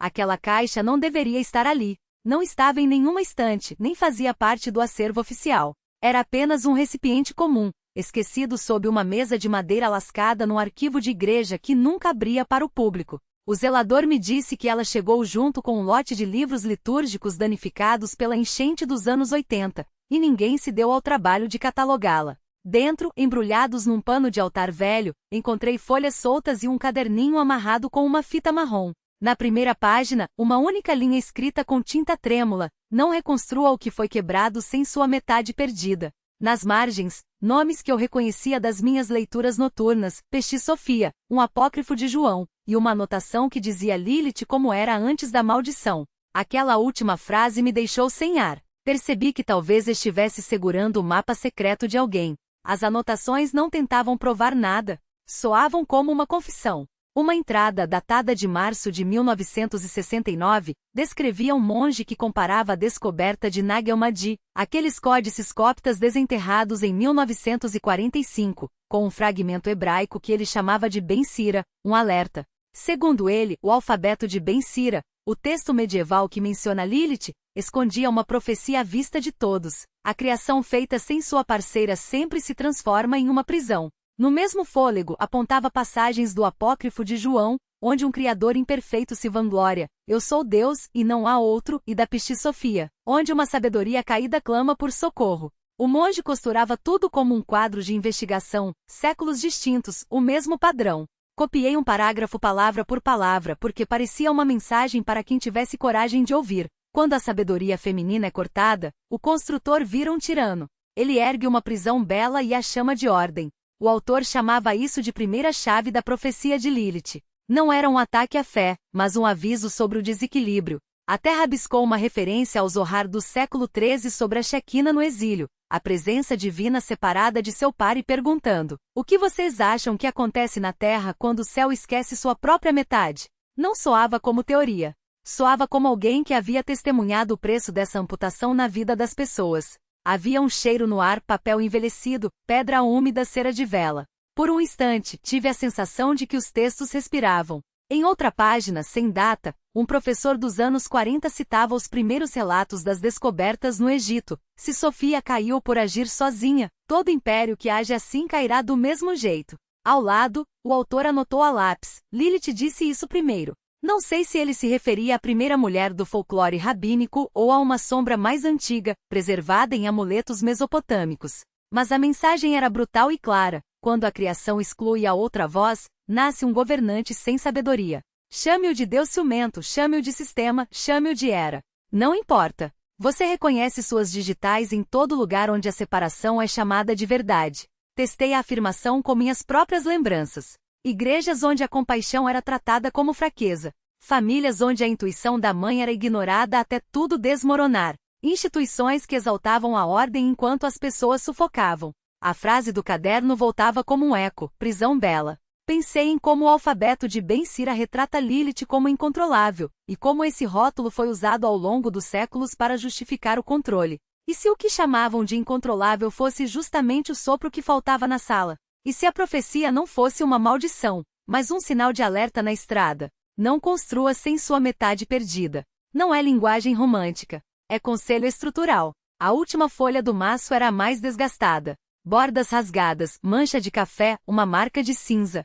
Aquela caixa não deveria estar ali. Não estava em nenhuma estante, nem fazia parte do acervo oficial. Era apenas um recipiente comum, esquecido sob uma mesa de madeira lascada num arquivo de igreja que nunca abria para o público. O zelador me disse que ela chegou junto com um lote de livros litúrgicos danificados pela enchente dos anos 80, e ninguém se deu ao trabalho de catalogá-la. Dentro, embrulhados num pano de altar velho, encontrei folhas soltas e um caderninho amarrado com uma fita marrom. Na primeira página, uma única linha escrita com tinta trêmula: não reconstrua o que foi quebrado sem sua metade perdida. Nas margens, nomes que eu reconhecia das minhas leituras noturnas: Peixi Sofia, um apócrifo de João, e uma anotação que dizia Lilith como era antes da maldição. Aquela última frase me deixou sem ar. Percebi que talvez estivesse segurando o mapa secreto de alguém. As anotações não tentavam provar nada. Soavam como uma confissão. Uma entrada datada de março de 1969 descrevia um monge que comparava a descoberta de Nag Hammadi, aqueles códices coptas desenterrados em 1945, com um fragmento hebraico que ele chamava de Ben Sira, um alerta. Segundo ele, o alfabeto de Ben Sira, o texto medieval que menciona Lilith, escondia uma profecia à vista de todos. A criação feita sem sua parceira sempre se transforma em uma prisão. No mesmo fôlego apontava passagens do apócrifo de João, onde um criador imperfeito se vangloria: eu sou Deus e não há outro, e da Pixi Sofia, onde uma sabedoria caída clama por socorro. O monge costurava tudo como um quadro de investigação, séculos distintos, o mesmo padrão. Copiei um parágrafo palavra por palavra porque parecia uma mensagem para quem tivesse coragem de ouvir. Quando a sabedoria feminina é cortada, o construtor vira um tirano. Ele ergue uma prisão bela e a chama de ordem. O autor chamava isso de primeira chave da profecia de Lilith. Não era um ataque à fé, mas um aviso sobre o desequilíbrio. Até rabiscou uma referência ao Zohar do século XIII sobre a Shekinah no exílio, a presença divina separada de seu par, e perguntando: o que vocês acham que acontece na Terra quando o céu esquece sua própria metade? Não soava como teoria. Soava como alguém que havia testemunhado o preço dessa amputação na vida das pessoas. Havia um cheiro no ar: papel envelhecido, pedra úmida, cera de vela. Por um instante, tive a sensação de que os textos respiravam. Em outra página, sem data, um professor dos anos 40 citava os primeiros relatos das descobertas no Egito. Se Sofia caiu por agir sozinha, todo império que age assim cairá do mesmo jeito. Ao lado, o autor anotou a lápis: Lilith disse isso primeiro. Não sei se ele se referia à primeira mulher do folclore rabínico ou a uma sombra mais antiga, preservada em amuletos mesopotâmicos. Mas a mensagem era brutal e clara: quando a criação exclui a outra voz, nasce um governante sem sabedoria. Chame-o de Deus ciumento, chame-o de sistema, chame-o de era. Não importa. Você reconhece suas digitais em todo lugar onde a separação é chamada de verdade. Testei a afirmação com minhas próprias lembranças. Igrejas onde a compaixão era tratada como fraqueza. Famílias onde a intuição da mãe era ignorada até tudo desmoronar. Instituições que exaltavam a ordem enquanto as pessoas sufocavam. A frase do caderno voltava como um eco: prisão bela. Pensei em como o alfabeto de Ben Sira retrata Lilith como incontrolável, e como esse rótulo foi usado ao longo dos séculos para justificar o controle. E se o que chamavam de incontrolável fosse justamente o sopro que faltava na sala? E se a profecia não fosse uma maldição, mas um sinal de alerta na estrada? Não construa sem sua metade perdida. Não é linguagem romântica. É conselho estrutural. A última folha do maço era a mais desgastada. Bordas rasgadas, mancha de café, uma marca de cinza.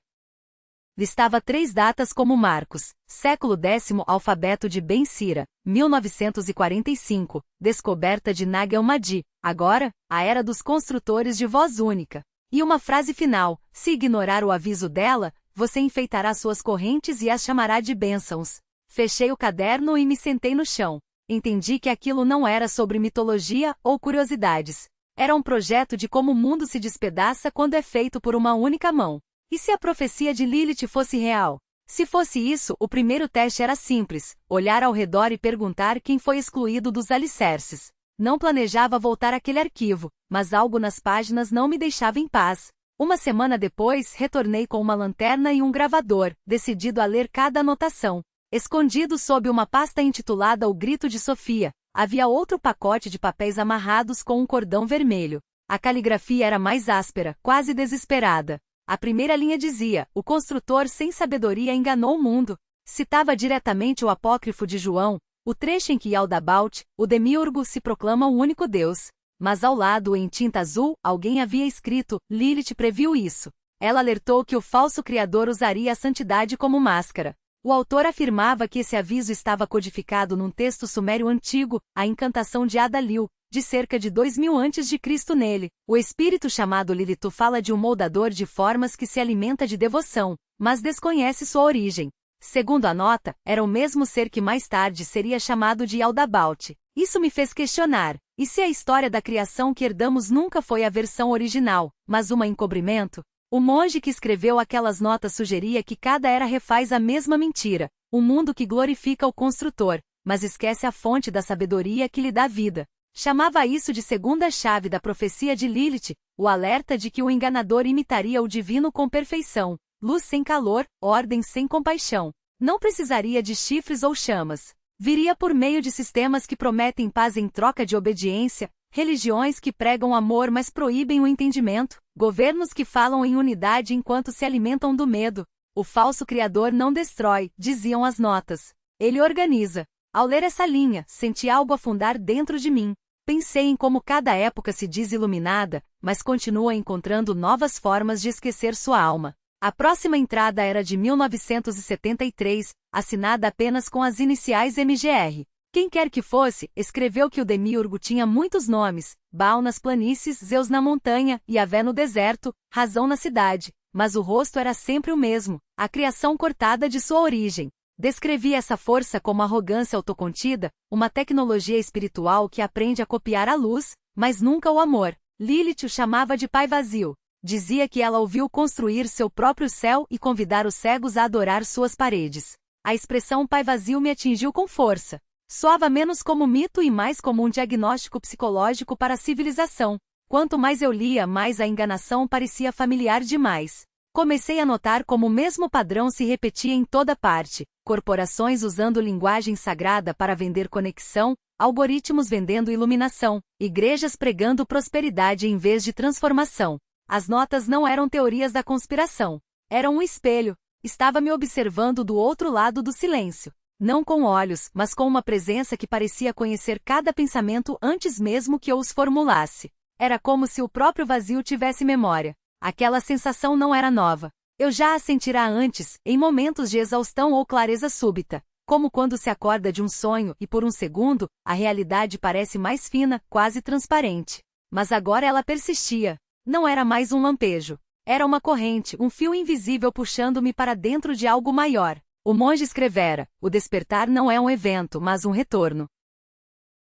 Listava 3 datas como marcos: século X, alfabeto de Ben Sira, 1945, descoberta de Nag Hammadi, agora, a era dos construtores de voz única. E uma frase final: se ignorar o aviso dela, você enfeitará suas correntes e as chamará de bênçãos. Fechei o caderno e me sentei no chão. Entendi que aquilo não era sobre mitologia ou curiosidades. Era um projeto de como o mundo se despedaça quando é feito por uma única mão. E se a profecia de Lilith fosse real? Se fosse isso, o primeiro teste era simples: olhar ao redor e perguntar quem foi excluído dos alicerces. Não planejava voltar àquele arquivo, mas algo nas páginas não me deixava em paz. Uma semana depois, retornei com uma lanterna e um gravador, decidido a ler cada anotação. Escondido sob uma pasta intitulada O Grito de Sofia, havia outro pacote de papéis amarrados com um cordão vermelho. A caligrafia era mais áspera, quase desesperada. A primeira linha dizia: o construtor sem sabedoria enganou o mundo. Citava diretamente o apócrifo de João, o trecho em que Yaldabaoth, o demiurgo, se proclama o único Deus. Mas ao lado, em tinta azul, alguém havia escrito: Lilith previu isso. Ela alertou que o falso criador usaria a santidade como máscara. O autor afirmava que esse aviso estava codificado num texto sumério antigo, a Incantação de Adalil, de cerca de 2000 a.C. Nele, o espírito chamado Lilith fala de um moldador de formas que se alimenta de devoção, mas desconhece sua origem. Segundo a nota, era o mesmo ser que mais tarde seria chamado de Yaldabaoth. Isso me fez questionar: e se a história da criação que herdamos nunca foi a versão original, mas um encobrimento? O monge que escreveu aquelas notas sugeria que cada era refaz a mesma mentira, um mundo que glorifica o construtor, mas esquece a fonte da sabedoria que lhe dá vida. Chamava isso de segunda chave da profecia de Lilith, o alerta de que o enganador imitaria o divino com perfeição, luz sem calor, ordem sem compaixão. Não precisaria de chifres ou chamas. Viria por meio de sistemas que prometem paz em troca de obediência, religiões que pregam amor mas proíbem o entendimento, governos que falam em unidade enquanto se alimentam do medo. O falso criador não destrói, diziam as notas. Ele organiza. Ao ler essa linha, senti algo afundar dentro de mim. Pensei em como cada época se diz iluminada, mas continua encontrando novas formas de esquecer sua alma. A próxima entrada era de 1973, assinada apenas com as iniciais MGR. Quem quer que fosse, escreveu que o demiurgo tinha muitos nomes: Baal nas planícies, Zeus na montanha, Yahvé no deserto, Razão na cidade, mas o rosto era sempre o mesmo, a criação cortada de sua origem. Descrevia essa força como arrogância autocontida, uma tecnologia espiritual que aprende a copiar a luz, mas nunca o amor. Lilith o chamava de pai vazio. Dizia que ela ouviu construir seu próprio céu e convidar os cegos a adorar suas paredes. A expressão pai vazio me atingiu com força. Soava menos como mito e mais como um diagnóstico psicológico para a civilização. Quanto mais eu lia, mais a enganação parecia familiar demais. Comecei a notar como o mesmo padrão se repetia em toda parte. Corporações usando linguagem sagrada para vender conexão, algoritmos vendendo iluminação, igrejas pregando prosperidade em vez de transformação. As notas não eram teorias da conspiração. Eram um espelho. Estava me observando do outro lado do silêncio. Não com olhos, mas com uma presença que parecia conhecer cada pensamento antes mesmo que eu os formulasse. Era como se o próprio vazio tivesse memória. Aquela sensação não era nova. Eu já a sentira antes, em momentos de exaustão ou clareza súbita. Como quando se acorda de um sonho e por um segundo, a realidade parece mais fina, quase transparente. Mas agora ela persistia. Não era mais um lampejo. Era uma corrente, um fio invisível puxando-me para dentro de algo maior. O monge escrevera: o despertar não é um evento, mas um retorno.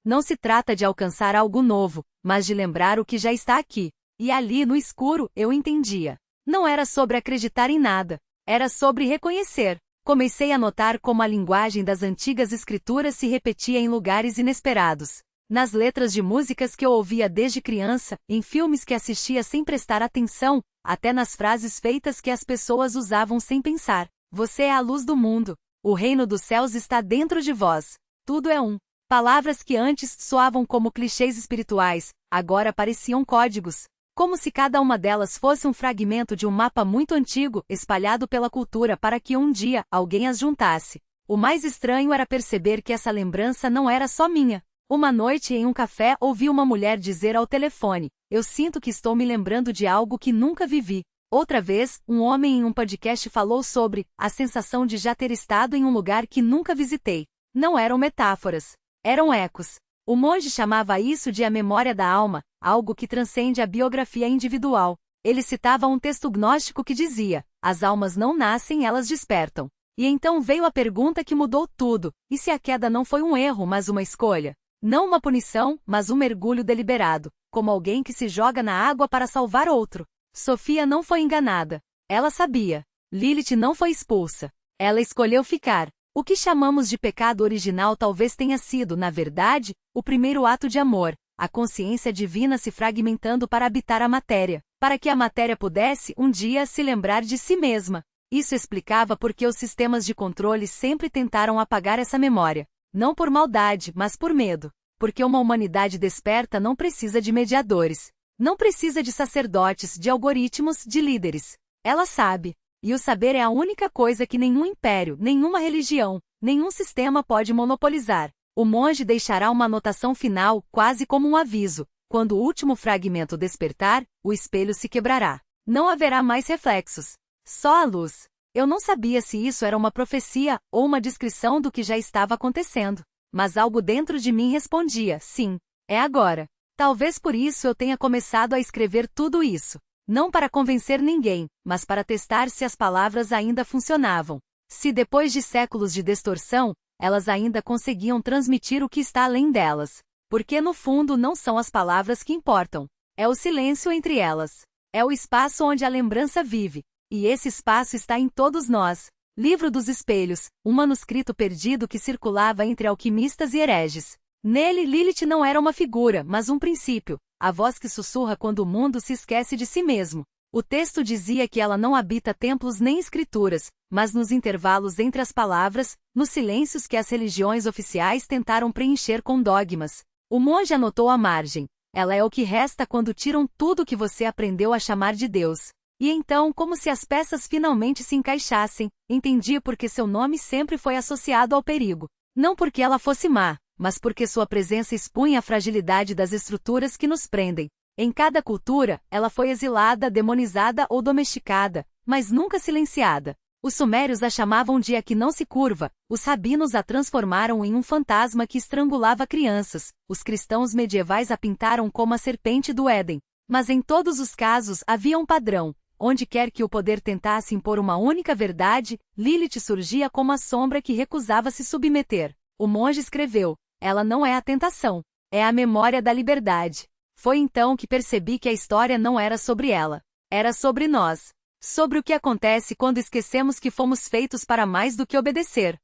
Não se trata de alcançar algo novo, mas de lembrar o que já está aqui. E ali, no escuro, eu entendia. Não era sobre acreditar em nada. Era sobre reconhecer. Comecei a notar como a linguagem das antigas escrituras se repetia em lugares inesperados. Nas letras de músicas que eu ouvia desde criança, em filmes que assistia sem prestar atenção, até nas frases feitas que as pessoas usavam sem pensar. Você é a luz do mundo. O reino dos céus está dentro de vós. Tudo é um. Palavras que antes soavam como clichês espirituais, agora pareciam códigos. Como se cada uma delas fosse um fragmento de um mapa muito antigo, espalhado pela cultura para que um dia alguém as juntasse. O mais estranho era perceber que essa lembrança não era só minha. Uma noite em um café ouvi uma mulher dizer ao telefone: eu sinto que estou me lembrando de algo que nunca vivi. Outra vez, um homem em um podcast falou sobre a sensação de já ter estado em um lugar que nunca visitei. Não eram metáforas. Eram ecos. O monge chamava isso de a memória da alma, algo que transcende a biografia individual. Ele citava um texto gnóstico que dizia: as almas não nascem, elas despertam. E então veio a pergunta que mudou tudo: e se a queda não foi um erro, mas uma escolha? Não uma punição, mas um mergulho deliberado, como alguém que se joga na água para salvar outro. Sofia não foi enganada. Ela sabia. Lilith não foi expulsa. Ela escolheu ficar. O que chamamos de pecado original talvez tenha sido, na verdade, o primeiro ato de amor, a consciência divina se fragmentando para habitar a matéria, para que a matéria pudesse, um dia, se lembrar de si mesma. Isso explicava por que os sistemas de controle sempre tentaram apagar essa memória. Não por maldade, mas por medo. Porque uma humanidade desperta não precisa de mediadores. Não precisa de sacerdotes, de algoritmos, de líderes. Ela sabe. E o saber é a única coisa que nenhum império, nenhuma religião, nenhum sistema pode monopolizar. O monge deixará uma anotação final, quase como um aviso. Quando o último fragmento despertar, o espelho se quebrará. Não haverá mais reflexos. Só a luz. Eu não sabia se isso era uma profecia ou uma descrição do que já estava acontecendo. Mas algo dentro de mim respondia, sim, é agora. Talvez por isso eu tenha começado a escrever tudo isso. Não para convencer ninguém, mas para testar se as palavras ainda funcionavam. Se depois de séculos de distorção, elas ainda conseguiam transmitir o que está além delas. Porque no fundo não são as palavras que importam. É o silêncio entre elas. É o espaço onde a lembrança vive. E esse espaço está em todos nós. Livro dos Espelhos, um manuscrito perdido que circulava entre alquimistas e hereges. Nele, Lilith não era uma figura, mas um princípio, a voz que sussurra quando o mundo se esquece de si mesmo. O texto dizia que ela não habita templos nem escrituras, mas nos intervalos entre as palavras, nos silêncios que as religiões oficiais tentaram preencher com dogmas. O monge anotou à margem. Ela é o que resta quando tiram tudo que você aprendeu a chamar de Deus. E então, como se as peças finalmente se encaixassem, entendi porque seu nome sempre foi associado ao perigo. Não porque ela fosse má, mas porque sua presença expunha a fragilidade das estruturas que nos prendem. Em cada cultura, ela foi exilada, demonizada ou domesticada, mas nunca silenciada. Os sumérios a chamavam de a que não se curva, os rabinos a transformaram em um fantasma que estrangulava crianças, os cristãos medievais a pintaram como a serpente do Éden. Mas em todos os casos havia um padrão. Onde quer que o poder tentasse impor uma única verdade, Lilith surgia como a sombra que recusava se submeter. O monge escreveu, ela não é a tentação, é a memória da liberdade. Foi então que percebi que a história não era sobre ela. Era sobre nós. Sobre o que acontece quando esquecemos que fomos feitos para mais do que obedecer.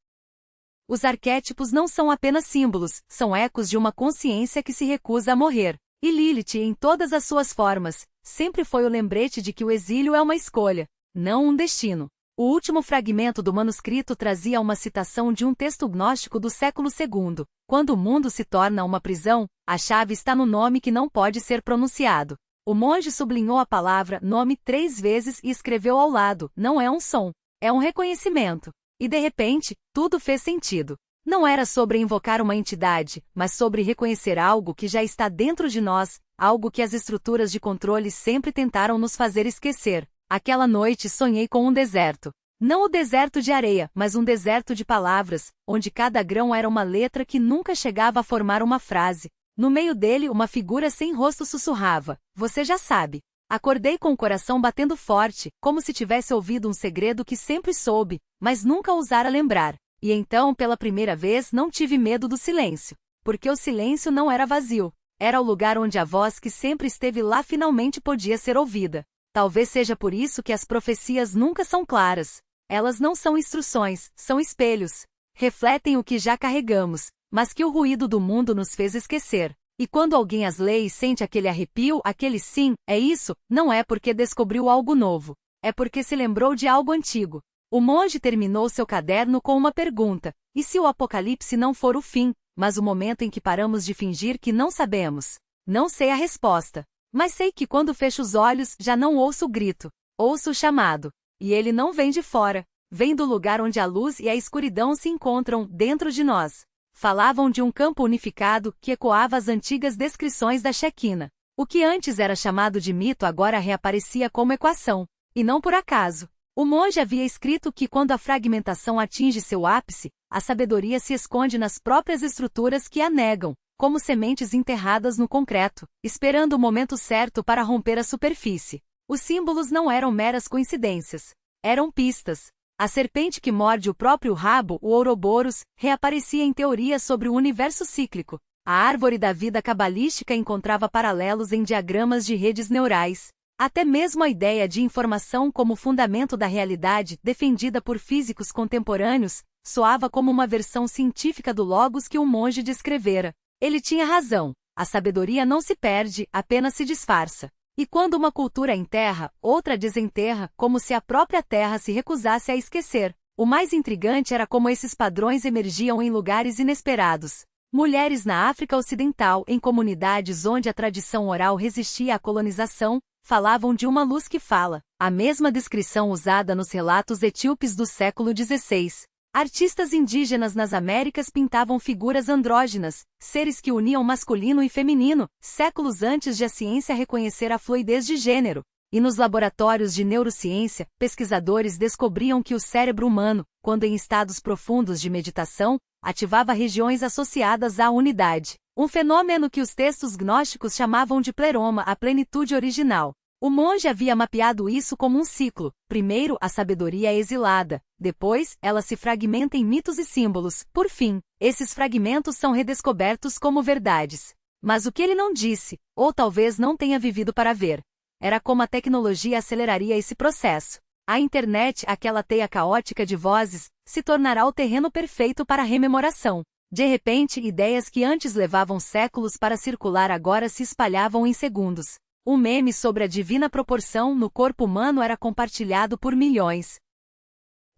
Os arquétipos não são apenas símbolos, são ecos de uma consciência que se recusa a morrer. E Lilith, em todas as suas formas, sempre foi o lembrete de que o exílio é uma escolha, não um destino. O último fragmento do manuscrito trazia uma citação de um texto gnóstico do século II. Quando o mundo se torna uma prisão, a chave está no nome que não pode ser pronunciado. O monge sublinhou a palavra nome 3 vezes e escreveu ao lado, não é um som, é um reconhecimento. E de repente, tudo fez sentido. Não era sobre invocar uma entidade, mas sobre reconhecer algo que já está dentro de nós, algo que as estruturas de controle sempre tentaram nos fazer esquecer. Aquela noite sonhei com um deserto. Não o deserto de areia, mas um deserto de palavras, onde cada grão era uma letra que nunca chegava a formar uma frase. No meio dele, uma figura sem rosto sussurrava, você já sabe. Acordei com o coração batendo forte, como se tivesse ouvido um segredo que sempre soube, mas nunca ousara lembrar. E então, pela primeira vez, não tive medo do silêncio. Porque o silêncio não era vazio. Era o lugar onde a voz que sempre esteve lá finalmente podia ser ouvida. Talvez seja por isso que as profecias nunca são claras. Elas não são instruções, são espelhos. Refletem o que já carregamos, mas que o ruído do mundo nos fez esquecer. E quando alguém as lê e sente aquele arrepio, aquele sim, é isso, não é porque descobriu algo novo. É porque se lembrou de algo antigo. O monge terminou seu caderno com uma pergunta, e se o apocalipse não for o fim, mas o momento em que paramos de fingir que não sabemos? Não sei a resposta. Mas sei que quando fecho os olhos, já não ouço o grito. Ouço o chamado. E ele não vem de fora. Vem do lugar onde a luz e a escuridão se encontram, dentro de nós. Falavam de um campo unificado que ecoava as antigas descrições da Shekinah. O que antes era chamado de mito agora reaparecia como equação. E não por acaso. O monge havia escrito que quando a fragmentação atinge seu ápice, a sabedoria se esconde nas próprias estruturas que a negam, como sementes enterradas no concreto, esperando o momento certo para romper a superfície. Os símbolos não eram meras coincidências. Eram pistas. A serpente que morde o próprio rabo, o Ouroboros, reaparecia em teorias sobre o universo cíclico. A árvore da vida cabalística encontrava paralelos em diagramas de redes neurais. Até mesmo a ideia de informação como fundamento da realidade, defendida por físicos contemporâneos, soava como uma versão científica do logos que o monge descrevera. Ele tinha razão. A sabedoria não se perde, apenas se disfarça. E quando uma cultura enterra, outra desenterra, como se a própria terra se recusasse a esquecer. O mais intrigante era como esses padrões emergiam em lugares inesperados. Mulheres na África Ocidental, em comunidades onde a tradição oral resistia à colonização, falavam de uma luz que fala, a mesma descrição usada nos relatos etíopes do século XVI. Artistas indígenas nas Américas pintavam figuras andrógenas, seres que uniam masculino e feminino, séculos antes de a ciência reconhecer a fluidez de gênero. E nos laboratórios de neurociência, pesquisadores descobriam que o cérebro humano, quando em estados profundos de meditação, ativava regiões associadas à unidade. Um fenômeno que os textos gnósticos chamavam de pleroma, a plenitude original. O monge havia mapeado isso como um ciclo. Primeiro, a sabedoria é exilada. Depois, ela se fragmenta em mitos e símbolos. Por fim, esses fragmentos são redescobertos como verdades. Mas o que ele não disse, ou talvez não tenha vivido para ver, era como a tecnologia aceleraria esse processo. A internet, aquela teia caótica de vozes, se tornará o terreno perfeito para a rememoração. De repente, ideias que antes levavam séculos para circular agora se espalhavam em segundos. Um meme sobre a divina proporção no corpo humano era compartilhado por milhões.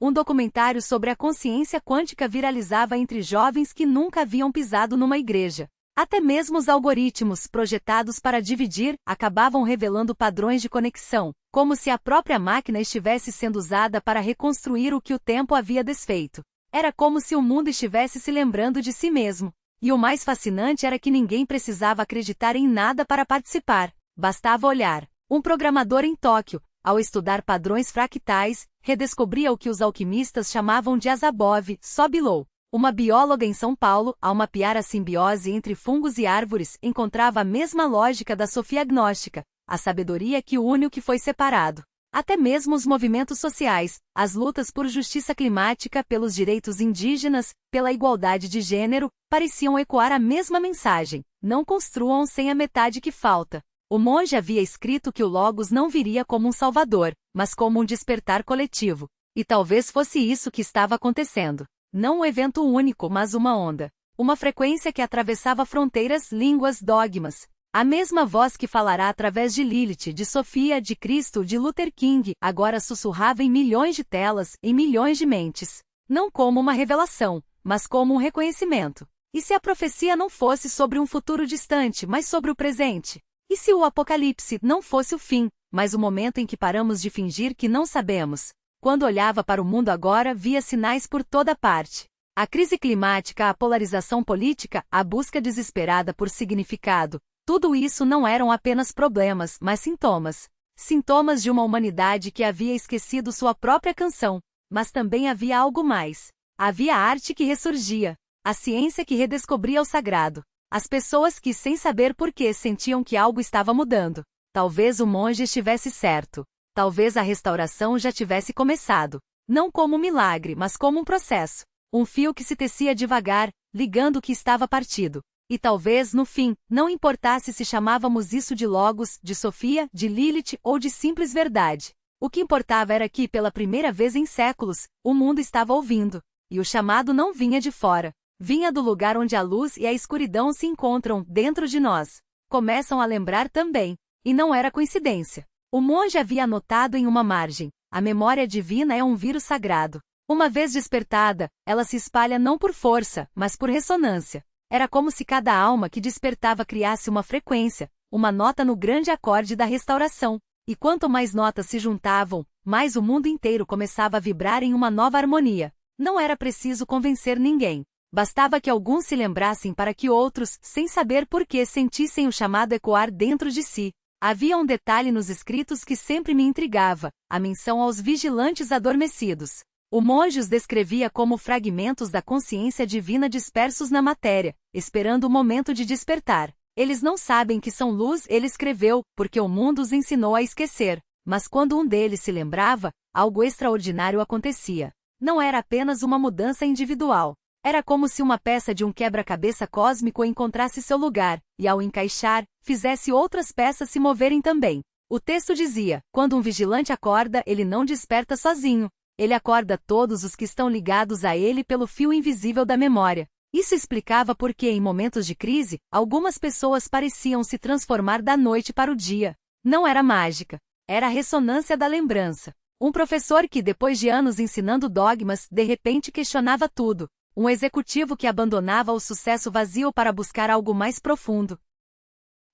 Um documentário sobre a consciência quântica viralizava entre jovens que nunca haviam pisado numa igreja. Até mesmo os algoritmos, projetados para dividir, acabavam revelando padrões de conexão, como se a própria máquina estivesse sendo usada para reconstruir o que o tempo havia desfeito. Era como se o mundo estivesse se lembrando de si mesmo. E o mais fascinante era que ninguém precisava acreditar em nada para participar. Bastava olhar. Um programador em Tóquio, ao estudar padrões fractais, redescobria o que os alquimistas chamavam de Azabow, Sobilow. Uma bióloga em São Paulo, ao mapear a simbiose entre fungos e árvores, encontrava a mesma lógica da sofia gnóstica, a sabedoria que une o que foi separado. Até mesmo os movimentos sociais, as lutas por justiça climática, pelos direitos indígenas, pela igualdade de gênero, pareciam ecoar a mesma mensagem: não construam sem a metade que falta. O monge havia escrito que o Logos não viria como um salvador, mas como um despertar coletivo. E talvez fosse isso que estava acontecendo. Não um evento único, mas uma onda. Uma frequência que atravessava fronteiras, línguas, dogmas. A mesma voz que falará através de Lilith, de Sofia, de Cristo, de Luther King, agora sussurrava em milhões de telas, em milhões de mentes. Não como uma revelação, mas como um reconhecimento. E se a profecia não fosse sobre um futuro distante, mas sobre o presente? E se o Apocalipse não fosse o fim, mas o momento em que paramos de fingir que não sabemos? Quando olhava para o mundo agora, via sinais por toda parte. A crise climática, a polarização política, a busca desesperada por significado, tudo isso não eram apenas problemas, mas sintomas. Sintomas de uma humanidade que havia esquecido sua própria canção. Mas também havia algo mais. Havia a arte que ressurgia, a ciência que redescobria o sagrado. As pessoas que, sem saber por que, sentiam que algo estava mudando. Talvez o monge estivesse certo. Talvez a restauração já tivesse começado. Não como um milagre, mas como um processo. Um fio que se tecia devagar, ligando o que estava partido. E talvez, no fim, não importasse se chamávamos isso de Logos, de Sofia, de Lilith ou de simples verdade. O que importava era que, pela primeira vez em séculos, o mundo estava ouvindo. E o chamado não vinha de fora. Vinha do lugar onde a luz e a escuridão se encontram, dentro de nós. Começam a lembrar também. E não era coincidência. O monge havia anotado em uma margem: a memória divina é um vírus sagrado. Uma vez despertada, ela se espalha não por força, mas por ressonância. Era como se cada alma que despertava criasse uma frequência, uma nota no grande acorde da restauração. E quanto mais notas se juntavam, mais o mundo inteiro começava a vibrar em uma nova harmonia. Não era preciso convencer ninguém. Bastava que alguns se lembrassem para que outros, sem saber por que, sentissem o chamado ecoar dentro de si. Havia um detalhe nos escritos que sempre me intrigava: a menção aos vigilantes adormecidos. O monge os descrevia como fragmentos da consciência divina dispersos na matéria, esperando o momento de despertar. Eles não sabem que são luz, ele escreveu, porque o mundo os ensinou a esquecer. Mas quando um deles se lembrava, algo extraordinário acontecia. Não era apenas uma mudança individual. Era como se uma peça de um quebra-cabeça cósmico encontrasse seu lugar, e ao encaixar, fizesse outras peças se moverem também. O texto dizia: quando um vigilante acorda, ele não desperta sozinho. Ele acorda todos os que estão ligados a ele pelo fio invisível da memória. Isso explicava por que, em momentos de crise, algumas pessoas pareciam se transformar da noite para o dia. Não era mágica. Era a ressonância da lembrança. Um professor que, depois de anos ensinando dogmas, de repente questionava tudo. Um executivo que abandonava o sucesso vazio para buscar algo mais profundo.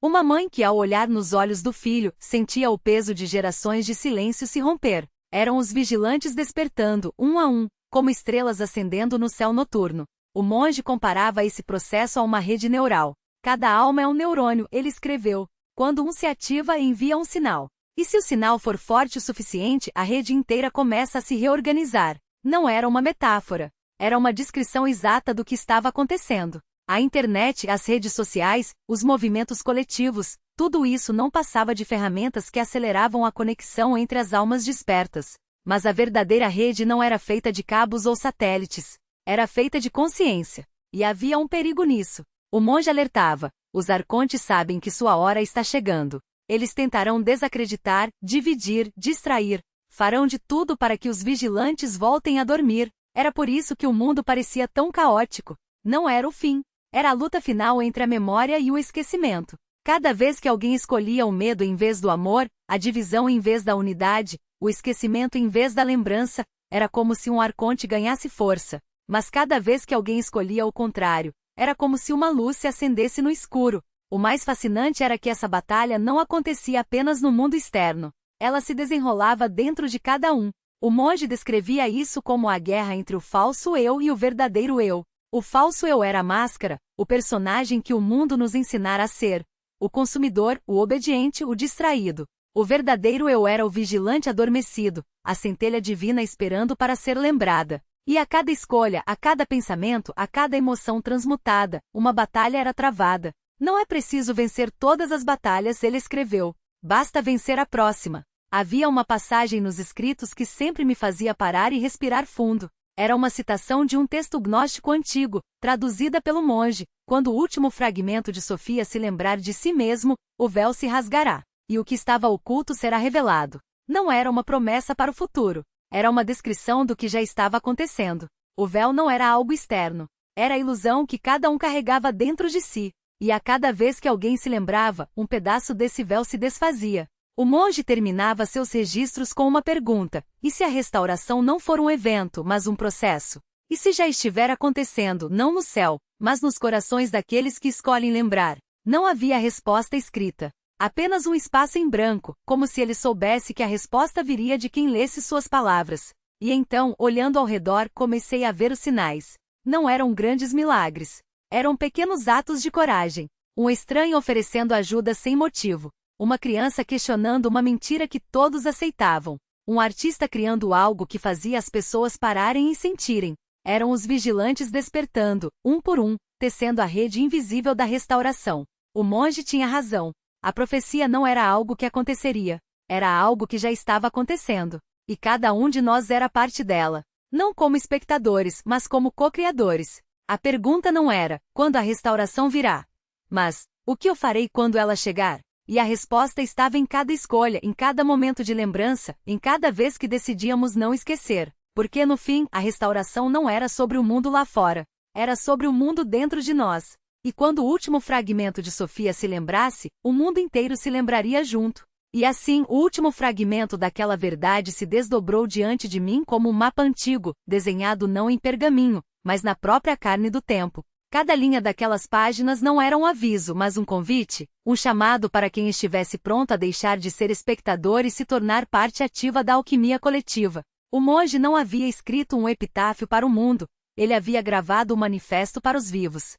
Uma mãe que, ao olhar nos olhos do filho, sentia o peso de gerações de silêncio se romper. Eram os vigilantes despertando, um a um, como estrelas acendendo no céu noturno. O monge comparava esse processo a uma rede neural. Cada alma é um neurônio, ele escreveu. Quando um se ativa, envia um sinal. E se o sinal for forte o suficiente, a rede inteira começa a se reorganizar. Não era uma metáfora. Era uma descrição exata do que estava acontecendo. A internet, as redes sociais, os movimentos coletivos, tudo isso não passava de ferramentas que aceleravam a conexão entre as almas despertas. Mas a verdadeira rede não era feita de cabos ou satélites. Era feita de consciência. E havia um perigo nisso. O monge alertava. Os arcontes sabem que sua hora está chegando. Eles tentarão desacreditar, dividir, distrair. Farão de tudo para que os vigilantes voltem a dormir. Era por isso que o mundo parecia tão caótico. Não era o fim. Era a luta final entre a memória e o esquecimento. Cada vez que alguém escolhia o medo em vez do amor, a divisão em vez da unidade, o esquecimento em vez da lembrança, era como se um arconte ganhasse força. Mas cada vez que alguém escolhia o contrário, era como se uma luz se acendesse no escuro. O mais fascinante era que essa batalha não acontecia apenas no mundo externo. Ela se desenrolava dentro de cada um. O monge descrevia isso como a guerra entre o falso eu e o verdadeiro eu. O falso eu era a máscara, o personagem que o mundo nos ensinara a ser. O consumidor, o obediente, o distraído. O verdadeiro eu era o vigilante adormecido, a centelha divina esperando para ser lembrada. E a cada escolha, a cada pensamento, a cada emoção transmutada, uma batalha era travada. Não é preciso vencer todas as batalhas, ele escreveu. Basta vencer a próxima. Havia uma passagem nos escritos que sempre me fazia parar e respirar fundo. Era uma citação de um texto gnóstico antigo, traduzida pelo monge. Quando o último fragmento de Sofia se lembrar de si mesmo, o véu se rasgará, e o que estava oculto será revelado. Não era uma promessa para o futuro. Era uma descrição do que já estava acontecendo. O véu não era algo externo. Era a ilusão que cada um carregava dentro de si. E a cada vez que alguém se lembrava, um pedaço desse véu se desfazia. O monge terminava seus registros com uma pergunta: e se a restauração não for um evento, mas um processo? E se já estiver acontecendo, não no céu, mas nos corações daqueles que escolhem lembrar? Não havia resposta escrita. Apenas um espaço em branco, como se ele soubesse que a resposta viria de quem lesse suas palavras. E então, olhando ao redor, comecei a ver os sinais. Não eram grandes milagres. Eram pequenos atos de coragem. Um estranho oferecendo ajuda sem motivo. Uma criança questionando uma mentira que todos aceitavam. Um artista criando algo que fazia as pessoas pararem e sentirem. Eram os vigilantes despertando, um por um, tecendo a rede invisível da restauração. O monge tinha razão. A profecia não era algo que aconteceria. Era algo que já estava acontecendo. E cada um de nós era parte dela. Não como espectadores, mas como co-criadores. A pergunta não era, quando a restauração virá? Mas, o que eu farei quando ela chegar? E a resposta estava em cada escolha, em cada momento de lembrança, em cada vez que decidíamos não esquecer. Porque no fim, a restauração não era sobre o mundo lá fora. Era sobre o mundo dentro de nós. E quando o último fragmento de Sofia se lembrasse, o mundo inteiro se lembraria junto. E assim, o último fragmento daquela verdade se desdobrou diante de mim como um mapa antigo, desenhado não em pergaminho, mas na própria carne do tempo. Cada linha daquelas páginas não era um aviso, mas um convite, um chamado para quem estivesse pronto a deixar de ser espectador e se tornar parte ativa da alquimia coletiva. O monge não havia escrito um epitáfio para o mundo, ele havia gravado um manifesto para os vivos.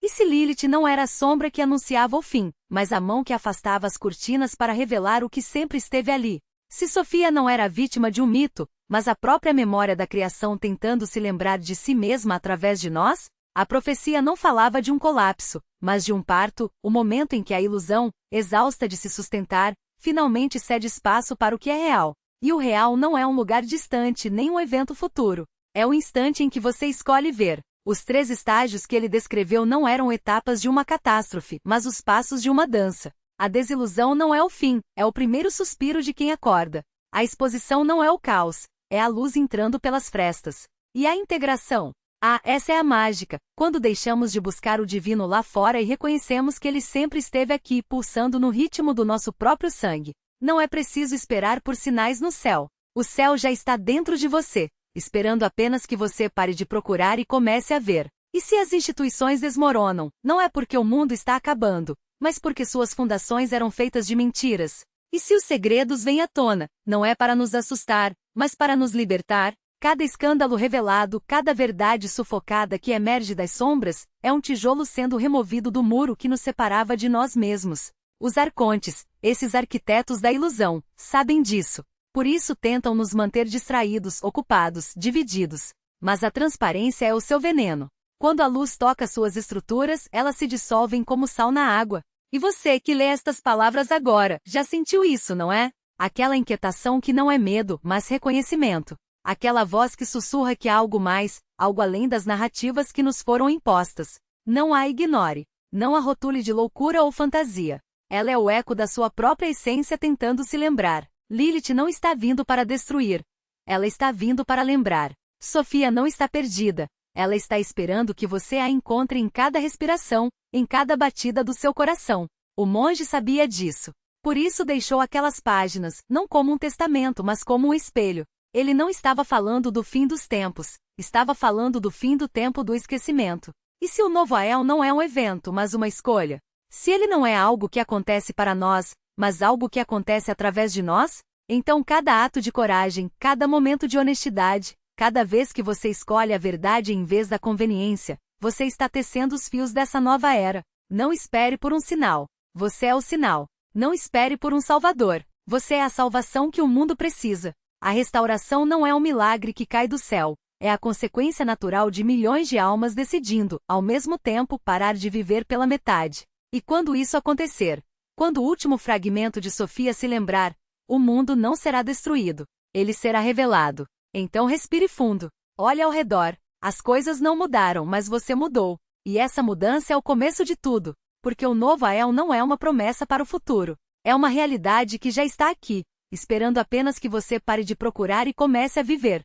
E se Lilith não era a sombra que anunciava o fim, mas a mão que afastava as cortinas para revelar o que sempre esteve ali? Se Sofia não era a vítima de um mito, mas a própria memória da criação tentando se lembrar de si mesma através de nós? A profecia não falava de um colapso, mas de um parto, o momento em que a ilusão, exausta de se sustentar, finalmente cede espaço para o que é real. E o real não é um lugar distante nem um evento futuro. É o instante em que você escolhe ver. Os 3 estágios que ele descreveu não eram etapas de uma catástrofe, mas os passos de uma dança. A desilusão não é o fim, é o primeiro suspiro de quem acorda. A exposição não é o caos, é a luz entrando pelas frestas. E a integração? Essa é a mágica, quando deixamos de buscar o divino lá fora e reconhecemos que ele sempre esteve aqui, pulsando no ritmo do nosso próprio sangue. Não é preciso esperar por sinais no céu. O céu já está dentro de você, esperando apenas que você pare de procurar e comece a ver. E se as instituições desmoronam, não é porque o mundo está acabando, mas porque suas fundações eram feitas de mentiras. E se os segredos vêm à tona, não é para nos assustar, mas para nos libertar? Cada escândalo revelado, cada verdade sufocada que emerge das sombras, é um tijolo sendo removido do muro que nos separava de nós mesmos. Os arcontes, esses arquitetos da ilusão, sabem disso. Por isso tentam nos manter distraídos, ocupados, divididos. Mas a transparência é o seu veneno. Quando a luz toca suas estruturas, elas se dissolvem como sal na água. E você que lê estas palavras agora, já sentiu isso, não é? Aquela inquietação que não é medo, mas reconhecimento. Aquela voz que sussurra que há algo mais, algo além das narrativas que nos foram impostas. Não a ignore. Não a rotule de loucura ou fantasia. Ela é o eco da sua própria essência tentando se lembrar. Lilith não está vindo para destruir. Ela está vindo para lembrar. Sofia não está perdida. Ela está esperando que você a encontre em cada respiração, em cada batida do seu coração. O monge sabia disso. Por isso deixou aquelas páginas, não como um testamento, mas como um espelho. Ele não estava falando do fim dos tempos. Estava falando do fim do tempo do esquecimento. E se o novo Ael não é um evento, mas uma escolha? Se ele não é algo que acontece para nós, mas algo que acontece através de nós? Então cada ato de coragem, cada momento de honestidade, cada vez que você escolhe a verdade em vez da conveniência, você está tecendo os fios dessa nova era. Não espere por um sinal. Você é o sinal. Não espere por um salvador. Você é a salvação que o mundo precisa. A restauração não é um milagre que cai do céu. É a consequência natural de milhões de almas decidindo, ao mesmo tempo, parar de viver pela metade. E quando isso acontecer, quando o último fragmento de Sofia se lembrar, o mundo não será destruído. Ele será revelado. Então respire fundo. Olhe ao redor. As coisas não mudaram, mas você mudou. E essa mudança é o começo de tudo. Porque o novo Ael não é uma promessa para o futuro. É uma realidade que já está aqui, esperando apenas que você pare de procurar e comece a viver.